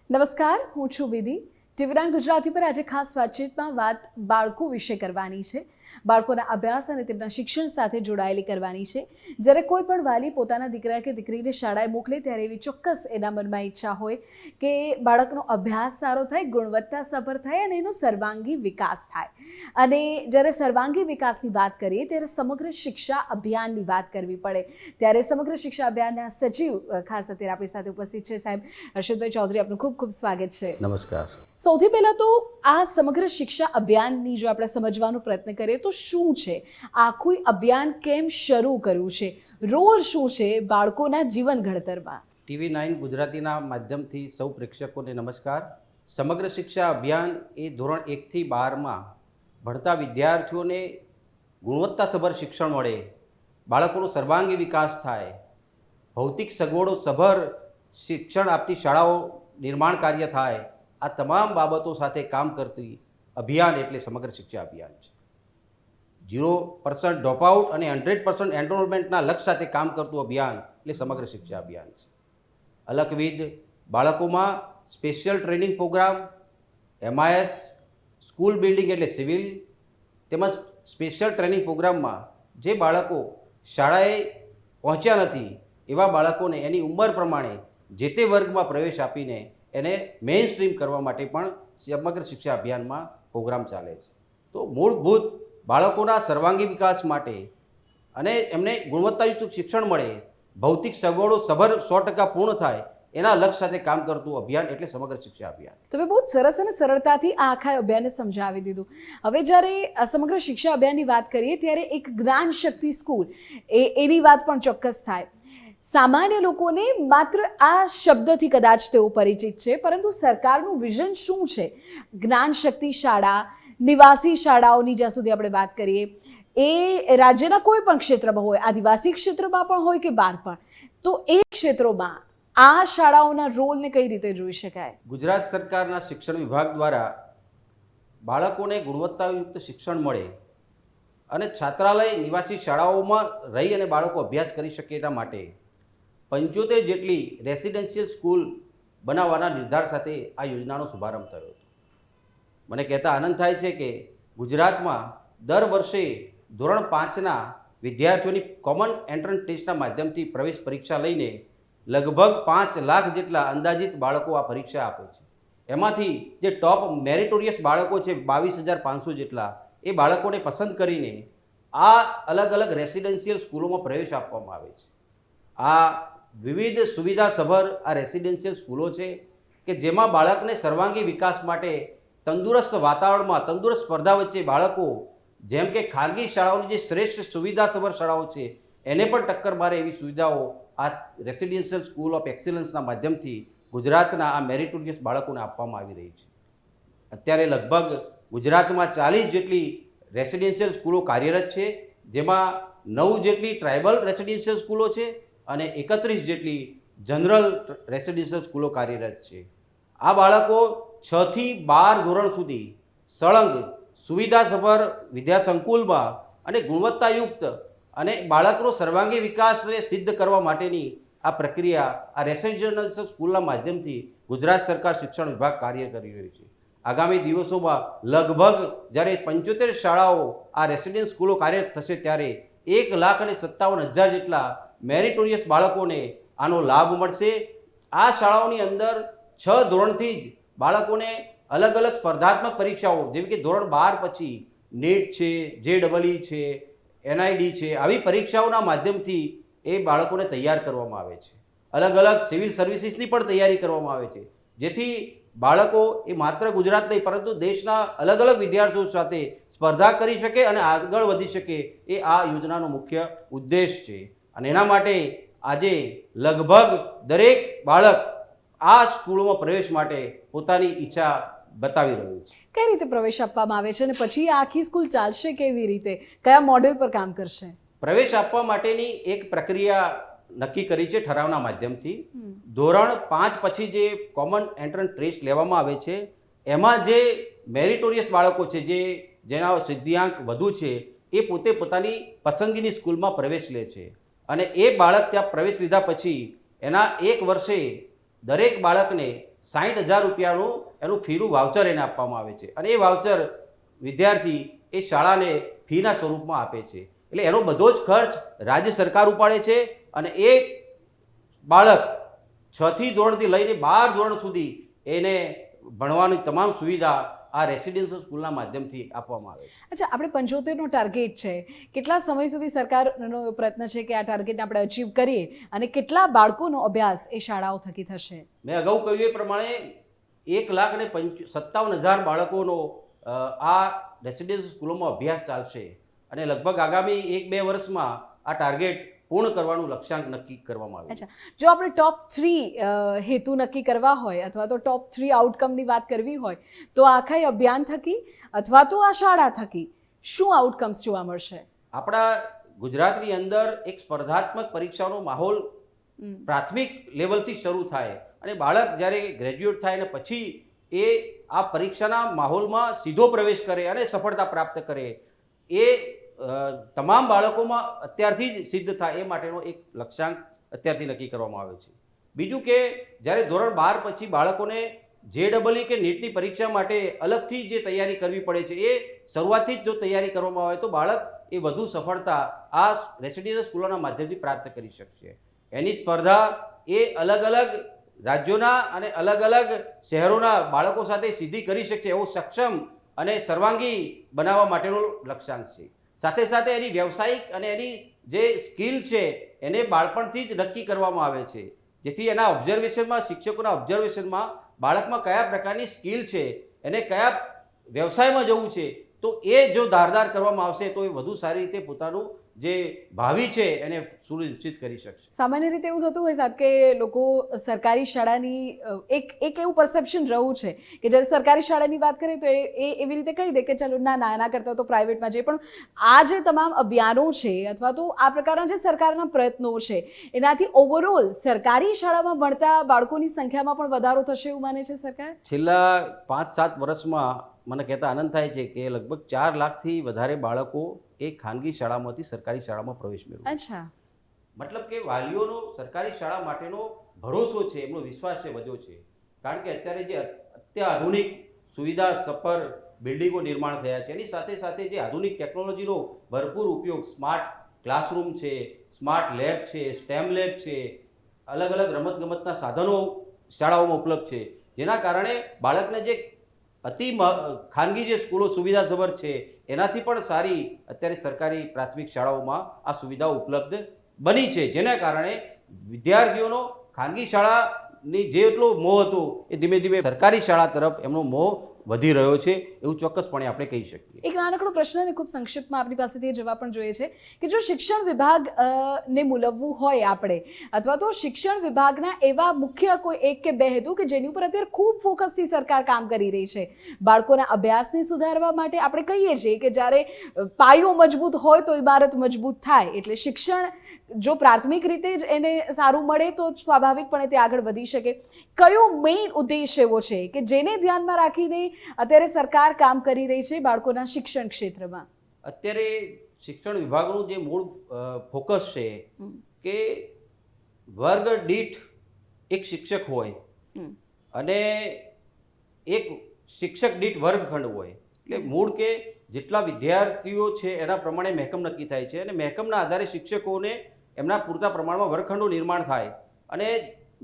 નમસ્કાર, હું છું વિધિ. ટીવી9 ગુજરાતી પર આજે ખાસ વાતચીતમાં વાત બાળકો વિશે કરવાની છે. બાળકોના અભ્યાસ અને તેમના શિક્ષણ સાથે જોડાયેલી કરવાની છે. જ્યારે કોઈ પણ વાલી પોતાના દીકરા કે દીકરીને શાળાએ મોકલે ત્યારે એવી ચોક્કસ એના મનમાં ઈચ્છા હોય કે બાળકનો અભ્યાસ સારો થાય, ગુણવત્તાસભર થાય અને એનો સર્વાંગી વિકાસ થાય. અને જ્યારે સર્વાંગી વિકાસની વાત કરીએ ત્યારે સમગ્ર શિક્ષા અભિયાનની વાત કરવી પડે. ત્યારે સમગ્ર શિક્ષા અભિયાનના સચિવ ખાસ અત્યારે આપણી સાથે ઉપસ્થિત છે સાહેબ હર્ષદભાઈ ચૌધરી. આપનું ખૂબ ખૂબ સ્વાગત છે. નમસ્કાર. સૌથી પહેલાં તો આ સમગ્ર શિક્ષા અભિયાનની જો આપણે સમજવાનો પ્રયત્ન કરીએ તો શું છે આખું અભિયાન, કેમ શરૂ કર્યું છે, રોલ શું છે બાળકોના જીવન ઘડતરમાં? ટીવી9 ગુજરાતીના માધ્યમથી સૌ પ્રેક્ષકોને નમસ્કાર. સમગ્ર શિક્ષા અભિયાન એ ધોરણ 1 થી 12માં ભણતા વિદ્યાર્થીઓને ગુણવત્તાસભર શિક્ષણ મળે, બાળકોનો સર્વાંગી વિકાસ થાય, ભૌતિક સગવડો સભર શિક્ષણ આપતી શાળાઓ નિર્માણ કાર્ય થાય, આ તમામ બાબતો સાથે કામ કરતી અભિયાન એટલે સમગ્ર શિક્ષા અભિયાન છે. 0% ડ્રોપઆઉટ અને 100% એનરોલમેન્ટના લક્ષ્ય સાથે કામ કરતું અભિયાન એટલે સમગ્ર શિક્ષા અભિયાન છે. અલગવિધ બાળકોમાં special training program, MIS, school building એટલે સિવિલ, તેમજ સ્પેશિયલ ટ્રેનિંગ પ્રોગ્રામમાં જે બાળકો શાળાએ પહોંચ્યા નથી એવા બાળકોને એની ઉંમર પ્રમાણે જે તે વર્ગમાં પ્રવેશ આપીને એને મેઇન સ્ટ્રીમ કરવા માટે પણ સમગ્ર શિક્ષા અભિયાનમાં પ્રોગ્રામ ચાલે છે. તો મૂળભૂત બાળકોના સર્વાંગી વિકાસ માટે અને એમને ગુણવત્તાયુક્ત શિક્ષણ મળે, ભૌતિક સગવડો સભર 100% પૂર્ણ થાય, એના લક્ષ્ય સાથે કામ કરતું અભિયાન એટલે સમગ્ર શિક્ષા અભિયાન. તમે બહુ સરસ અને સરળતાથી આ આખા અભિયાનને સમજાવી દીધું. હવે જ્યારે સમગ્ર શિક્ષા અભિયાનની વાત કરીએ ત્યારે એક જ્ઞાન શક્તિ સ્કૂલ એની વાત પણ ચોક્કસ થાય. સામાન્ય લોકોને માત્ર આ શબ્દથી કદાચ તેઓ પરિચિત છે, પરંતુ સરકારનું વિઝન શું છે? જ્ઞાન શક્તિ શાળા, નિવાસી શાળાઓની જ્યાં સુધી આપણે વાત કરીએ એ રાજ્યના કોઈ પણ ક્ષેત્રમાં હોય, આદિવાસી ક્ષેત્રમાં પણ હોય કે બહાર પણ, તો એ ક્ષેત્રોમાં આ શાળાઓના રોલને કઈ રીતે જોઈ શકાય? ગુજરાત સરકારના શિક્ષણ વિભાગ દ્વારા બાળકોને ગુણવત્તાયુક્ત શિક્ષણ મળે અને છાત્રાલય નિવાસી શાળાઓમાં રહી અને બાળકો અભ્યાસ કરી શકે એના માટે 75 જેટલી રેસિડેન્શિયલ સ્કૂલ બનાવવાના નિર્ધાર સાથે આ યોજનાનો શુભારંભ થયો હતો. મને કહેતા આનંદ થાય છે કે ગુજરાતમાં દર વર્ષે ધોરણ 5ના વિદ્યાર્થીઓની કોમન એન્ટ્રન્સ ટેસ્ટના માધ્યમથી પ્રવેશ પરીક્ષા લઈને લગભગ 5 લાખ જેટલા અંદાજિત બાળકો આ પરીક્ષા આપે છે. એમાંથી જે ટોપ મેરિટોરિયસ બાળકો છે 22,500 જેટલા, એ બાળકોને પસંદ કરીને આ અલગ અલગ રેસિડેન્શિયલ સ્કૂલોમાં પ્રવેશ આપવામાં આવે છે. આ વિવિધ સુવિધાસભર આ રેસિડેન્શિયલ સ્કૂલો છે કે જેમાં બાળકને સર્વાંગી વિકાસ માટે તંદુરસ્ત વાતાવરણમાં, તંદુરસ્ત સ્પર્ધા વચ્ચે બાળકો જેમ કે ખાનગી શાળાઓની જે શ્રેષ્ઠ સુવિધાસભર શાળાઓ છે એને પણ ટક્કર મારે એવી સુવિધાઓ આ રેસિડેન્શિયલ સ્કૂલ ઓફ એક્સિલન્સના માધ્યમથી ગુજરાતના આ મેરિટોરિયસ બાળકોને આપવામાં આવી રહી છે. અત્યારે લગભગ ગુજરાતમાં 40 જેટલી રેસિડેન્શિયલ સ્કૂલો કાર્યરત છે, જેમાં 9 જેટલી ટ્રાઇબલ રેસિડેન્શિયલ સ્કૂલો છે અને 31 જેટલી જનરલ રેસિડેન્શિયલ સ્કૂલો કાર્યરત છે. આ બાળકો 6 થી 12 ધોરણ સુધી સળંગ સુવિધાસભર વિદ્યાસંકુલમાં અને ગુણવત્તાયુક્ત અને બાળકનો સર્વાંગી વિકાસને સિદ્ધ કરવા માટેની આ પ્રક્રિયા આ રેસિડેન્શિયલ સ્કૂલના માધ્યમથી ગુજરાત સરકાર શિક્ષણ વિભાગ કાર્ય કરી રહ્યું છે. આગામી દિવસોમાં લગભગ જ્યારે 75 શાળાઓ આ રેસિડેન્સ સ્કૂલો કાર્યરત થશે ત્યારે 1,57,000 જેટલા મેરિટોરિયસ બાળકોને આનો લાભ મળશે. આ શાળાઓની અંદર 6 ધોરણથી જ બાળકોને અલગ અલગ સ્પર્ધાત્મક પરીક્ષાઓ જેવી કે ધોરણ 12 પછી નીટ છે, JEE છે, NID છે, આવી પરીક્ષાઓના માધ્યમથી એ બાળકોને તૈયાર કરવામાં આવે છે. અલગ અલગ સિવિલ સર્વિસીસની પણ તૈયારી કરવામાં આવે છે, જેથી બાળકો એ માત્ર ગુજરાત નહીં પરંતુ દેશના અલગ અલગ વિદ્યાર્થીઓ સાથે સ્પર્ધા કરી શકે અને આગળ વધી શકે, એ આ યોજનાનો મુખ્ય ઉદ્દેશ છે. અને એના માટે આજે લગભગ દરેક બાળક આ સ્કૂલોમાં પ્રવેશ માટે પોતાની ઈચ્છા બતાવી રહ્યું છે. કઈ રીતે પ્રવેશ આપવામાં આવે છે અને પછી આ આખી સ્કૂલ ચાલશે કેવી રીતે, કયા મોડેલ પર કામ કરશે? પ્રવેશ આપવા માટેની એક પ્રક્રિયા નક્કી કરી છે ઠરાવના માધ્યમથી. ધોરણ 5 પછી જે કોમન એન્ટ્રન્સ ટેસ્ટ લેવામાં આવે છે એમાં જે મેરિટોરિયસ બાળકો છે, જેના સિદ્ધિઆંક વધુ છે, એ પોતે પોતાની પસંદગીની સ્કૂલમાં પ્રવેશ લે છે. અને એ બાળક ત્યાં પ્રવેશ લીધા પછી એના 1 વર્ષે દરેક બાળકને 60,000 રૂપિયાનું એનું ફીનું વાઉચર એને આપવામાં આવે છે અને એ વાઉચર વિદ્યાર્થી એ શાળાને ફીના સ્વરૂપમાં આપે છે. એટલે એનો બધો જ ખર્ચ રાજ્ય સરકાર ઉપાડે છે અને એ બાળક 6 થી ધોરણથી લઈને 12 ધોરણ સુધી એને ભણવાની તમામ સુવિધા આ રેસિડેન્શિયલ સ્કૂલના માધ્યમથી આપવામાં આવે છે. અચ્છા, આપણે 75નો ટાર્ગેટ છે, કેટલા સમય સુધી સરકારનો પ્રયત્ન છે કે આ ટાર્ગેટને આપણે અચીવ કરીએ અને કેટલા બાળકોનો અભ્યાસ એ શાળાઓ થકી થશે? મેં અગાઉ કહ્યું એ પ્રમાણે 1,57,000 બાળકોનો આ રેસિડેન્શિયલ સ્કૂલોમાં અભ્યાસ ચાલશે અને લગભગ આગામી 1-2 વર્ષમાં આ ટાર્ગેટ પૂર્ણ કરવાનું લક્ષ્યાંક નક્કી કરવામાં આવે છે. અચ્છા, જો આપણે ટોપ 3 હેતુ નક્કી કરવા હોય અથવા તો ટોપ 3 આઉટકમની વાત કરવી હોય તો આખા અભિયાન થકી અથવા તો આ શાળા થકી શું આઉટકમ્સ જોવા મળશે? આપણા ગુજરાતની અંદર એક સ્પર્ધાત્મક પરીક્ષાનો માહોલ પ્રાથમિક લેવલથી શરૂ થાય અને બાળક જ્યારે ગ્રેજ્યુએટ થાય અને પછી એ આ પરીક્ષાના માહોલમાં સીધો પ્રવેશ કરે અને સફળતા પ્રાપ્ત કરે, એ તમામ બાળકોમાં અત્યારથી જ સિદ્ધ થાય એ માટેનો એક લક્ષ્યાંક અત્યારથી નક્કી કરવામાં આવે છે. બીજું કે જ્યારે ધોરણ 12 પછી બાળકોને JEE કે નીટની પરીક્ષા માટે અલગથી જે તૈયારી કરવી પડે છે એ શરૂઆતથી જ જો તૈયારી કરવામાં આવે તો બાળક એ વધુ સફળતા આ રેસિડેન્શિયલ સ્કૂલોના માધ્યમથી પ્રાપ્ત કરી શકશે. એની સ્પર્ધા એ અલગ અલગ રાજ્યોના અને અલગ અલગ શહેરોના બાળકો સાથે સીધી કરી શકશે એવો સક્ષમ અને સર્વાંગી બનાવવા માટેનો લક્ષ્યાંક છે. સાથે સાથે એની વ્યવસાયિક અને એની જે સ્કિલ છે એને બાળપણથી જ નક્કી કરવામાં આવે છે, જેથી એના ઓબ્ઝર્વેશનમાં, શિક્ષકોના ઓબ્ઝર્વેશનમાં બાળકમાં કયા પ્રકારની સ્કિલ છે, એને કયા વ્યવસાયમાં જવું છે, તો એ જો ધારદાર કરવામાં આવશે તો એ વધુ સારી રીતે પોતાનું જે ભાવિ છે એને સુનિશ્ચિત કરી શકશે. સામાન્ય રીતે એવું થતું હોય સાહેબ કે લોકો સરકારી શાળાની એક એવું પરસેપ્શન રહ્યું છે કે જ્યારે સરકારી શાળાની વાત કરીએ તો એ એવી રીતે કહી દે કે ચાલો ના એના કરતાં તો પ્રાઇવેટમાં જઈએ. પણ આ જે તમામ અભિયાનો છે અથવા તો આ પ્રકારના જે સરકારના પ્રયત્નો છે એનાથી ઓવરઓલ સરકારી શાળામાં ભણતા બાળકોની સંખ્યામાં પણ વધારો થશે એવું માને છે સરકાર? છેલ્લા 5-7 વર્ષમાં મને કહેતા આનંદ થાય છે કે લગભગ 4 લાખથી વધારે બાળકો એ ખાનગી શાળામાંથી સરકારી શાળામાં પ્રવેશ મેળવ્યો. અચ્છા, મતલબ કે વાલીઓનો સરકારી શાળા માટેનો ભરોસો છે, એમનો વિશ્વાસ છે વધ્યો છે. કારણ કે અત્યારે જે અત્યાધુનિક સુવિધા સફર બિલ્ડિંગો નિર્માણ થયા છે એની સાથે સાથે જે આધુનિક ટેકનોલોજીનો ભરપૂર ઉપયોગ, સ્માર્ટ ક્લાસરૂમ છે, સ્માર્ટ લેબ છે, સ્ટેમ લેબ છે, અલગ અલગ રમતગમતના સાધનો શાળાઓમાં ઉપલબ્ધ છે, જેના કારણે બાળકને જે ખાનગી જે સ્કૂલો સુવિધાસભર છે એનાથી પણ સારી અત્યારે સરકારી પ્રાથમિક શાળાઓમાં આ સુવિધાઓ ઉપલબ્ધ બની છે, જેના કારણે વિદ્યાર્થીઓનો ખાનગી શાળાની જેટલો મોહ હતો એ ધીમે ધીમે સરકારી શાળા તરફ એમનો મોહ વધી રહ્યો છે એવું ચોક્કસપણે આપણે કહી શકીએ. એક નાનકડો પ્રશ્ન અને ખૂબ સંક્ષિપ્તમાં આપણી પાસેથી જવાબ પણ જોઈએ છે કે જો શિક્ષણ વિભાગ ને મૂલવવું હોય આપણે અથવા તો શિક્ષણ વિભાગના એવા મુખ્ય કોઈ 1 કે 2 હેતુ કે જેની ઉપર અત્યારે ખૂબ ફોકસથી સરકાર કામ કરી રહી છે બાળકોના અભ્યાસને સુધારવા માટે, આપણે કહીએ છીએ કે જ્યારે પાયો મજબૂત હોય તો ઇમારત મજબૂત થાય, એટલે શિક્ષણ જો પ્રાથમિક રીતે જ એને સારું મળે તો સ્વાભાવિકપણે તે આગળ વધી શકે. કયો મેઇન ઉદ્દેશ એવો છે કે જેને ધ્યાનમાં રાખીને અત્યારે સરકાર કામ કરી રહી છે બાળકોના શિક્ષણ ક્ષેત્રમાં? અત્યારે શિક્ષણ વિભાગનું જે મૂળ ફોકસ છે કે વર્ગ દીઠ એક શિક્ષક હોય અને એક શિક્ષક દીઠ વર્ગખંડ હોય. એટલે મૂળ કે જેટલા વિદ્યાર્થીઓ છે એના પ્રમાણે મહેકમ નક્કી થાય છે અને મહેકમના આધારે શિક્ષકોને એમના પૂરતા પ્રમાણમાં વર્ગખંડો નિર્માણ થાય અને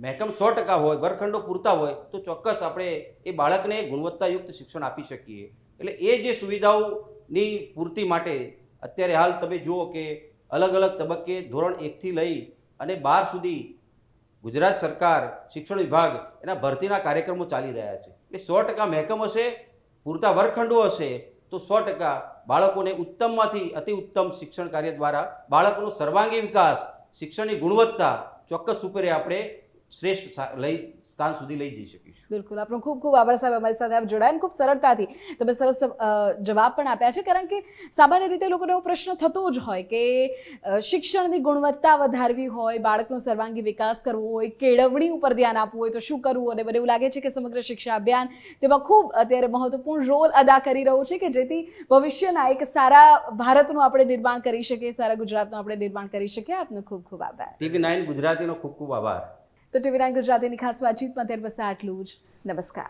મહેકમ 100% હોય, વર્ગખંડો પૂરતા હોય તો ચોક્કસ આપણે એ બાળકને ગુણવત્તાયુક્ત શિક્ષણ આપી શકીએ. એટલે એ જે સુવિધાઓની પૂર્તિ માટે અત્યારે હાલ તમે જુઓ કે અલગ અલગ તબક્કે ધોરણ 1થી લઈ અને 12 સુધી ગુજરાત સરકાર શિક્ષણ વિભાગ એના ભરતીના કાર્યક્રમો ચાલી રહ્યા છે. એટલે 100% મહેકમ હશે, પૂરતા વર્ગખંડો હશે તો 100% બાળકોને ઉત્તમમાંથી અતિ ઉત્તમ શિક્ષણ કાર્ય દ્વારા બાળકોનો સર્વાંગી વિકાસ, શિક્ષણની ગુણવત્તા ચોક્કસ ઉપર આપણે શ્રેષ્ઠ સ્થાન સુધી લઈ જઈ શકીશું. બિલકુલ, આપનો ખૂબ ખૂબ આભાર સાહેબ, અમારી સાથે આપ જોડાયા. ખૂબ સરળતાથી તમે સરસ જવાબ પણ આપ્યા છે, કારણ કે સામાન્ય રીતે લોકોને એવો પ્રશ્ન થતો જ હોય કે શિક્ષણની ગુણવત્તા વધારવી હોય, બાળકનો સર્વાંગી વિકાસ કરવો હોય, કેળવણી ઉપર ધ્યાન આપવું હોય તો શું કરવું? અને મને એવું લાગે છે કે સમગ્ર શિક્ષા અભિયાન તેમાં ખૂબ અત્યારે મહત્વપૂર્ણ રોલ અદા કરી રહ્યું છે કે જેથી ભવિષ્યના એક સારા ભારતનું આપણે નિર્માણ કરી શકીએ, સારા ગુજરાતનું આપણે નિર્માણ કરી શકીએ. આપનો ખૂબ ખૂબ આભાર. TV9 ગુજરાતીનો ખૂબ ખૂબ આભાર. તો ટીવી9 ગુજરાતીની ખાસ વાતચીતમાં ત્યાર બસ આટલું જ. નમસ્કાર.